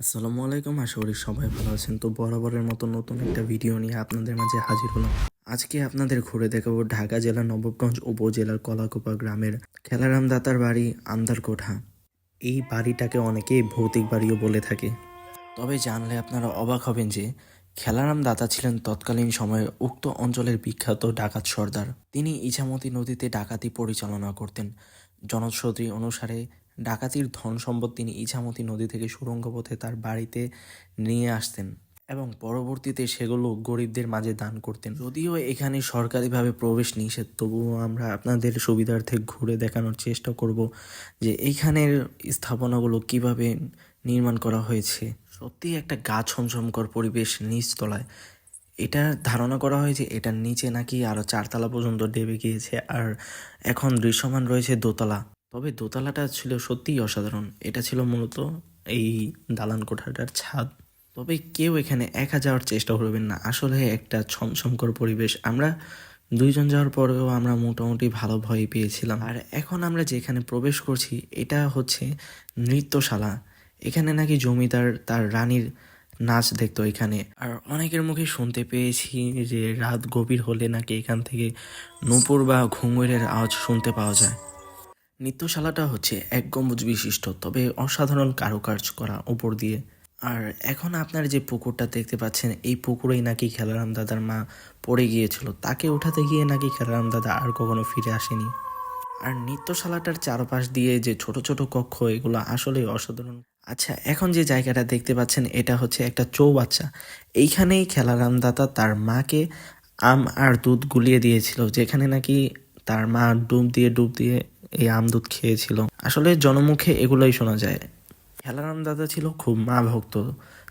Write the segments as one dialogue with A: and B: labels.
A: আসসালামু আলাইকুম, আশা করি সবাই ভালো আছেন। তো বরাবরের মতো নতুন একটা ভিডিও নিয়ে আপনাদের মাঝে হাজির হলাম। আজকে আপনাদের ঘুরে দেখাবো ঢাকা জেলার নবাবগঞ্জ উপজেলার কলাকুপা গ্রামের খেলারাম দাতার বাড়ি আমদারকোঠা। এই বাড়িটাকে অনেকেই ভৌতিক বাড়িও বলে থাকে। তবে জানলে আপনারা অবাক হবেন যে খেলারাম দাতা ছিলেন তৎকালীন সময়ে উক্ত অঞ্চলের বিখ্যাত ডাকাত সর্দার। তিনি ইছামতি নদীতে ডাকাতি পরিচালনা করতেন। জনশ্রুতি অনুসারে ডাকাতির ধন সম্পদ তিনি ইছামতি নদী থেকে সুড়ঙ্গ পথে তার বাড়িতে নিয়ে আসতেন এবং পরবর্তীতে সেগুলো গরিবদের মাঝে দান করতেন। যদিও এখানে সরকারিভাবে প্রবেশ নিষেধ, তবুও আমরা আপনাদের সুবিধার্থে ঘুরে দেখানোর চেষ্টা করব যে এইখানের স্থাপনাগুলো কিভাবে নির্মাণ করা হয়েছে। সত্যি একটা গা ছমছমকর পরিবেশ নিচতলায়। এটা ধারণা করা হয় যে এটার নিচে নাকি আরও 4 তলা পর্যন্ত দেবে গিয়েছে, আর এখন দৃশ্যমান রয়েছে দোতলা। তবে দোতলাটা ছিল সত্যিই অসাধারণ। এটা ছিল মূলত এই দালান কোঠাটার ছাদ। তবে কেউ এখানে একা যাওয়ার চেষ্টা করবেন না, আসলে একটা ছমছমকর পরিবেশ। আমরা দুইজন যাওয়ার পরেও আমরা মোটামুটি ভালো ভয় পেয়েছিলাম। আর এখন আমরা যেখানে প্রবেশ করছি এটা হচ্ছে নৃত্যশালা। এখানে নাকি জমিদার তার রানীর নাচ দেখতো এখানে। আর অনেকের মুখে শুনতে পেয়েছি যে রাত গভীর হলে নাকি এখান থেকে নূপুর বা ঘুঙুরের আওয়াজ শুনতে পাওয়া যায়। নৃত্যশালাটা হচ্ছে 1 গম্বুজ বিশিষ্ট, তবে অসাধারণ কারুকার্য করা উপর দিয়ে। আর এখন আপনার যে পুকুরটা দেখতে পাচ্ছেন, এই পুকুরেই নাকি খেলারাম দাদার মা পড়ে গিয়েছিল। তাকে উঠাতে গিয়ে নাকি খেলারাম দাদা আর কখনো ফিরে আসেনি। আর নৃত্যশালাটার চারপাশ দিয়ে যে ছোট ছোট কক্ষ, এগুলো আসলেই অসাধারণ। আচ্ছা, এখন যে জায়গাটা দেখতে পাচ্ছেন এটা হচ্ছে একটা চৌবাচ্চা। এইখানেই খেলারাম দাদা তার মাকে আম আর দুধ গুলিয়ে দিয়েছিল, যেখানে নাকি তার মা ডুব দিয়ে এই আম দুধ খেয়েছিল। আসলে জনমুখে এগুলোই শোনা যায়। খেলারাম দাদা ছিল খুব মা ভক্ত,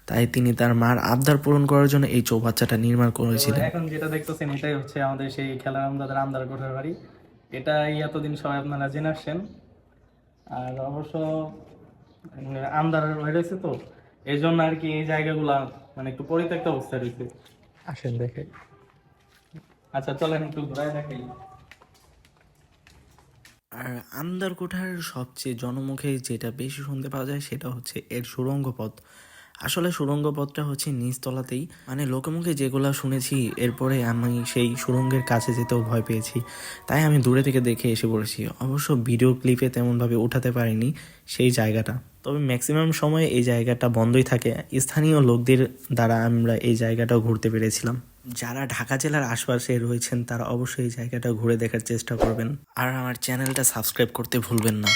A: তাই তিনি তার মার আবদার পূরণ করার জন্য এই চৌবাচ্চাটা নির্মাণ করেছিলেন।
B: এখন যেটা দেখতেছেন এটাই হচ্ছে আমাদের সেই খেলারাম দাদার আমদার কোঠার বাড়ি। এটাই এতদিন সবাই আপনারা জেনে আসছেন। আর অবশ্য আমদার হয়ে রয়েছে, তো এই জন্য আর কি এই জায়গাগুলা মানে একটু পরিত্যক্ত অবস্থায় রয়েছে। আসেন দেখে। আচ্ছা চলেন একটু ঘুরায় দেখাই।
A: আর আমদার কোঠার সবচেয়ে জনমুখে যেটা বেশি শুনতে পাওয়া যায় সেটা হচ্ছে এর সুড়ঙ্গ পথ। আসলে সুড়ঙ্গ পথটা হচ্ছে নিচতলাতেই, মানে লোকমুখে যেগুলো শুনেছি, এরপরে আমি সেই সুড়ঙ্গের কাছে যেতেও ভয় পেয়েছি, তাই আমি দূরে থেকে দেখে এসে পড়েছি। অবশ্য ভিডিও ক্লিপে তেমনভাবে উঠাতে পারিনি সেই জায়গাটা, তবে ম্যাক্সিমাম সময় এই জায়গাটা বন্ধই থাকে। স্থানীয় লোকদের দ্বারা আমরা এই জায়গাটাও ঘুরতে পেরেছিলাম। যারা ঢাকা জেলার আশপাশে রয়েছেন তারা অবশ্যই এই জায়গাটা ঘুরে দেখার চেষ্টা করবেন, আর আমার চ্যানেলটা সাবস্ক্রাইব করতে ভুলবেন না।